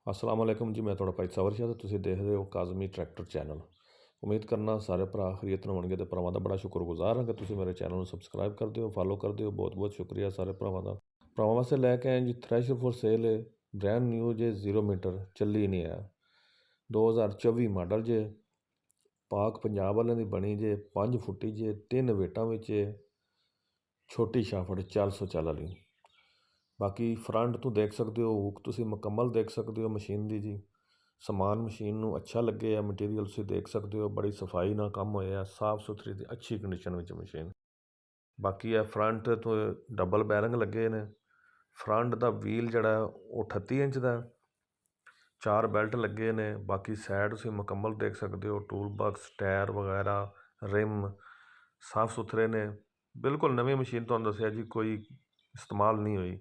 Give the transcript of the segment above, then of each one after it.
अस्सलाम वालेकुम जी। मैं थोड़ा भाई सवर शाह, ਤੁਸੀਂ ਦੇਖਦੇ ਹੋ ਕਾਜ਼ਮੀ ਟਰੈਕਟਰ ਚੈਨਲ। ਉਮੀਦ ਕਰਨਾ ਸਾਰੇ ਭਰਾ ਖਰੀਦਣ ਹੋਣਗੇ ਤੇ ਭਰਾਵਾਂ ਦਾ ਬੜਾ ਸ਼ੁਕਰਗੁਜ਼ਾਰ ਹਾਂ ਕਿ ਤੁਸੀਂ ਮੇਰੇ ਚੈਨਲ ਨੂੰ ਸਬਸਕ੍ਰਾਈਬ ਕਰਦੇ ਹੋ, ਫਾਲੋ ਕਰਦੇ ਹੋ। ਬਹੁਤ ਬਹੁਤ ਸ਼ੁਕਰੀਆ ਸਾਰੇ ਭਰਾਵਾਂ ਦਾ। ਭਰਾਵਾਂ ਵਾਸਤੇ ਲੈ ਕੇ ਆਏ ਜੀ ਥ੍ਰੈਸ਼ਰ ਫੋਰ ਸੇਲ ਹੈ, ਬ੍ਰੈਂਡ ਨਿਊ ਜੇ 0 ਮੀਟਰ ਚੱਲੀ ਨਹੀਂ ਆ, 2024 ਮਾਡਲ ਜੇ, ਪਾਕ ਪੰਜਾਬ ਵਾਲਿਆਂ ਦੀ ਬਣੀ ਜੇ, 5 ਫੁੱਟੀ ਜੇ, 3 ਵੇਟਾਂ ਵਿੱਚ, ਛੋਟੀ ਸ਼ਾਫਟ 400 ਚੱਲ ਵਾਲੀ। ਬਾਕੀ ਫਰੰਟ ਤੋਂ ਦੇਖ ਸਕਦੇ ਹੋ, ਹੁੱਕ ਤੁਸੀਂ ਮੁਕੰਮਲ ਦੇਖ ਸਕਦੇ ਹੋ ਮਸ਼ੀਨ ਦੀ ਜੀ। ਸਮਾਨ ਮਸ਼ੀਨ ਨੂੰ ਅੱਛਾ ਲੱਗੇ ਆ, ਮਟੀਰੀਅਲ ਤੁਸੀਂ ਦੇਖ ਸਕਦੇ ਹੋ, ਬੜੀ ਸਫਾਈ ਨਾਲ ਕੰਮ ਹੋਇਆ, ਸਾਫ ਸੁਥਰੀ ਤੇ ਅੱਛੀ ਕੰਡੀਸ਼ਨ ਵਿੱਚ ਮਸ਼ੀਨ। ਬਾਕੀ ਇਹ ਫਰੰਟ ਤੋਂ ਡਬਲ ਬੈਰਿੰਗ ਲੱਗੇ ਨੇ। ਫਰੰਟ ਦਾ ਵੀਲ ਜਿਹੜਾ ਉਹ 38 ਇੰਚ ਦਾ, 4 ਬੈਲਟ ਲੱਗੇ ਨੇ। ਬਾਕੀ ਸਾਈਡ ਤੁਸੀਂ ਮੁਕੰਮਲ ਦੇਖ ਸਕਦੇ ਹੋ, ਟੂਲ ਬਾਕਸ, ਟਾਇਰ ਵਗੈਰਾ, ਰਿਮ ਸਾਫ ਸੁਥਰੇ ਨੇ, ਬਿਲਕੁਲ ਨਵੀਂ ਮਸ਼ੀਨ। ਤੁਹਾਨੂੰ ਦੱਸਿਆ ਜੀ ਕੋਈ ਇਸਤੇਮਾਲ ਨਹੀਂ ਹੋਈ।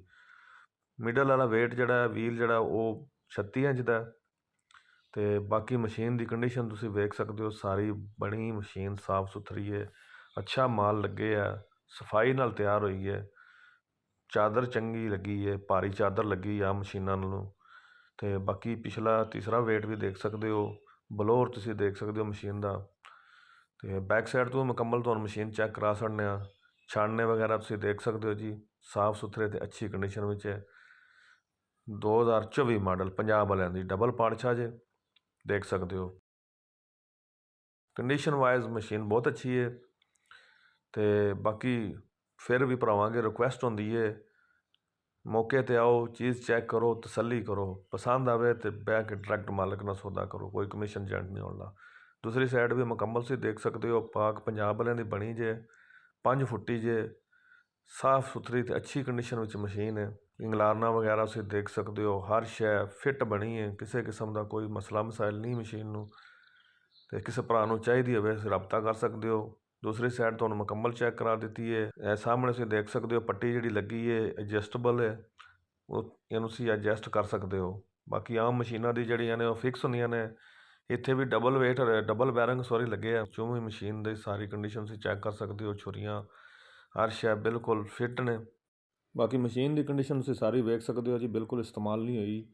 ਮਿਡਲ ਵਾਲਾ ਵੇਟ ਜਿਹੜਾ ਵੀਲ ਜਿਹੜਾ ਉਹ 36 ਇੰਚ ਦਾ। ਅਤੇ ਬਾਕੀ ਮਸ਼ੀਨ ਦੀ ਕੰਡੀਸ਼ਨ ਤੁਸੀਂ ਵੇਖ ਸਕਦੇ ਹੋ, ਸਾਰੀ ਬਣੀ ਮਸ਼ੀਨ ਸਾਫ ਸੁਥਰੀ ਹੈ, ਅੱਛਾ ਮਾਲ ਲੱਗੇ ਆ, ਸਫਾਈ ਨਾਲ ਤਿਆਰ ਹੋਈ ਹੈ। ਚਾਦਰ ਚੰਗੀ ਲੱਗੀ ਹੈ, ਭਾਰੀ ਚਾਦਰ ਲੱਗੀ ਆ ਮਸ਼ੀਨਾਂ ਨਾਲੋਂ। ਅਤੇ ਬਾਕੀ ਪਿਛਲਾ ਤੀਸਰਾ ਵੇਟ ਵੀ ਦੇਖ ਸਕਦੇ ਹੋ, ਬਲੋਰ ਤੁਸੀਂ ਦੇਖ ਸਕਦੇ ਹੋ ਮਸ਼ੀਨ ਦਾ। ਅਤੇ ਬੈਕ ਸਾਈਡ ਤੋਂ ਮੁਕੰਮਲ ਤੁਹਾਨੂੰ ਮਸ਼ੀਨ ਚੈੱਕ ਕਰਾ ਸਕਦੇ ਹਾਂ। ਛਾਣਨੇ ਵਗੈਰਾ ਤੁਸੀਂ ਦੇਖ ਸਕਦੇ ਹੋ ਜੀ, ਸਾਫ ਸੁਥਰੇ ਅਤੇ ਅੱਛੀ ਕੰਡੀਸ਼ਨ ਵਿੱਚ ਹੈ। 2024 ਮਾਡਲ ਪੰਜਾਬ ਵਾਲਿਆਂ ਦੀ ਡਬਲ ਪਾਤਸ਼ਾਹ ਜੇ, ਦੇਖ ਸਕਦੇ ਹੋ। ਕੰਡੀਸ਼ਨ ਵਾਈਜ਼ ਮਸ਼ੀਨ ਬਹੁਤ ਅੱਛੀ ਹੈ। ਅਤੇ ਬਾਕੀ ਫਿਰ ਵੀ ਭਰਾਵਾਂ ਅੱਗੇ ਰਿਕੁਐਸਟ ਹੁੰਦੀ ਹੈ, ਮੌਕੇ 'ਤੇ ਆਓ, ਚੀਜ਼ ਚੈੱਕ ਕਰੋ, ਤਸੱਲੀ ਕਰੋ, ਪਸੰਦ ਆਵੇ ਅਤੇ ਬਹਿ ਕੇ ਡਾਇਰੈਕਟ ਮਾਲਕ ਨਾਲ ਸੌਦਾ ਕਰੋ, ਕੋਈ ਕਮਿਸ਼ਨ ਏਜੰਟ ਨਹੀਂ ਹੁੰਦਾ। ਦੂਸਰੀ ਸਾਈਡ ਵੀ ਮੁਕੰਮਲ ਤੁਸੀਂ ਦੇਖ ਸਕਦੇ ਹੋ, ਪਾਕ ਪੰਜਾਬ ਵਾਲਿਆਂ ਦੀ ਬਣੀ ਜੇ, 5 ਫੁੱਟੀ ਜੇ, ਸਾਫ ਸੁਥਰੀ ਅਤੇ ਅੱਛੀ ਕੰਡੀਸ਼ਨ ਵਿੱਚ ਮਸ਼ੀਨ ਹੈ। ਇੰਗਲਾਰਨਾ ਵਗੈਰਾ ਤੁਸੀਂ ਦੇਖ ਸਕਦੇ ਹੋ, ਹਰ ਸ਼ੈ ਫਿੱਟ ਬਣੀ ਹੈ, ਕਿਸੇ ਕਿਸਮ ਦਾ ਕੋਈ ਮਸਲਾ ਮਸਾਇਲ ਨਹੀਂ ਮਸ਼ੀਨ ਨੂੰ। ਅਤੇ ਕਿਸੇ ਭਰਾ ਨੂੰ ਚਾਹੀਦੀ ਹੋਵੇ ਤੁਸੀਂ ਰਾਬਤਾ ਕਰ ਸਕਦੇ ਹੋ। ਦੂਸਰੀ ਸਾਈਡ ਤੁਹਾਨੂੰ ਮੁਕੰਮਲ ਚੈੱਕ ਕਰਾ ਦਿੱਤੀ ਹੈ। ਇਹ ਸਾਹਮਣੇ ਤੁਸੀਂ ਦੇਖ ਸਕਦੇ ਹੋ, ਪੱਟੀ ਜਿਹੜੀ ਲੱਗੀ ਹੈ ਐਡਜਸਟੇਬਲ ਹੈ, ਉਹ ਇਹਨੂੰ ਤੁਸੀਂ ਐਡਜਸਟ ਕਰ ਸਕਦੇ ਹੋ। ਬਾਕੀ ਆਮ ਮਸ਼ੀਨਾਂ ਦੀ ਜਿਹੜੀਆਂ ਨੇ ਉਹ ਫਿਕਸ ਹੁੰਦੀਆਂ ਨੇ, ਇੱਥੇ ਵੀ ਡਬਲ ਬੈਰਿੰਗ ਲੱਗੇ ਆ। ਚੌਵੀ ਮਸ਼ੀਨ ਦੀ ਸਾਰੀ ਕੰਡੀਸ਼ਨ ਤੁਸੀਂ ਚੈੱਕ ਕਰ ਸਕਦੇ ਹੋ, ਛੁਰੀਆਂ ਹਰ ਸ਼ੈ ਬਿਲਕੁਲ ਫਿੱਟ ਨੇ। ਬਾਕੀ ਮਸ਼ੀਨ ਦੀ ਕੰਡੀਸ਼ਨ ਤੁਸੀਂ ਸਾਰੀ ਵੇਖ ਸਕਦੇ ਹੋ ਜੀ, ਬਿਲਕੁਲ ਇਸਤੇਮਾਲ ਨਹੀਂ ਹੋਈ,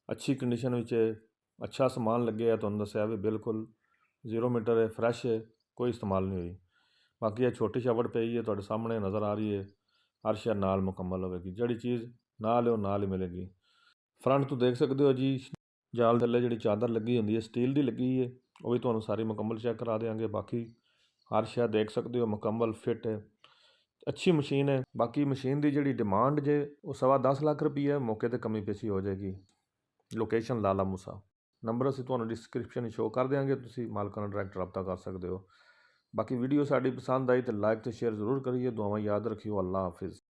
ਅੱਛੀ ਕੰਡੀਸ਼ਨ ਵਿੱਚ ਹੈ, ਅੱਛਾ ਸਮਾਨ ਲੱਗਿਆ। ਤੁਹਾਨੂੰ ਦੱਸਿਆ ਵੀ ਬਿਲਕੁਲ 0 ਮੀਟਰ ਹੈ, ਫਰੈਸ਼ ਹੈ, ਕੋਈ ਇਸਤੇਮਾਲ ਨਹੀਂ ਹੋਈ। ਬਾਕੀ ਇਹ ਛੋਟੀ ਸ਼ਾਵਟ ਪਈ ਹੈ, ਤੁਹਾਡੇ ਸਾਹਮਣੇ ਨਜ਼ਰ ਆ ਰਹੀ ਹੈ, ਹਰ ਸ਼ੈ ਨਾਲ ਮੁਕੰਮਲ ਹੋਵੇਗੀ। ਜਿਹੜੀ ਚੀਜ਼ ਨਾਲ ਹੈ ਉਹ ਨਾਲ ਹੀ ਮਿਲੇਗੀ। ਫਰੰਟ ਤੋਂ ਦੇਖ ਸਕਦੇ ਹੋ ਜੀ, ਜਾਲ ਥੱਲੇ ਜਿਹੜੀ ਚਾਦਰ ਲੱਗੀ ਹੁੰਦੀ ਹੈ ਸਟੀਲ ਦੀ ਲੱਗੀ ਹੈ, ਉਹ ਵੀ ਤੁਹਾਨੂੰ ਸਾਰੀ ਮੁਕੰਮਲ ਚੈੱਕ ਕਰਾ ਦੇਵਾਂਗੇ। ਬਾਕੀ ਹਰ ਸ਼ੈ ਦੇਖ ਸਕਦੇ ਹੋ, ਮੁਕੰਮਲ ਫਿੱਟ ਹੈ, ਅੱਛੀ ਮਸ਼ੀਨ ਹੈ। ਬਾਕੀ ਮਸ਼ੀਨ ਦੀ ਜਿਹੜੀ ਡਿਮਾਂਡ ਜੇ ਉਹ 10.25 ਲੱਖ ਰੁਪਈਆ, ਮੌਕੇ 'ਤੇ ਕਮੀ ਪੇਸ਼ੀ ਹੋ ਜਾਏਗੀ। ਲੋਕੇਸ਼ਨ ਲਾਲਾ ਮੂਸਾ। ਨੰਬਰ ਅਸੀਂ ਤੁਹਾਨੂੰ ਡਿਸਕ੍ਰਿਪਸ਼ਨ ਵਿੱਚ ਸ਼ੋਅ ਕਰ ਦਿਆਂਗੇ, ਤੁਸੀਂ ਮਾਲਕਾਂ ਨਾਲ ਡਾਇਰੈਕਟ ਰਾਬਤਾ ਕਰ ਸਕਦੇ ਹੋ। ਬਾਕੀ ਵੀਡੀਓ ਸਾਡੀ ਪਸੰਦ ਆਈ ਤਾਂ ਲਾਈਕ ਅਤੇ ਸ਼ੇਅਰ ਜ਼ਰੂਰ ਕਰੀਏ। ਦੁਆਵਾਂ ਯਾਦ ਰੱਖਿਓ। ਅੱਲਾ ਹਾਫਿਜ਼।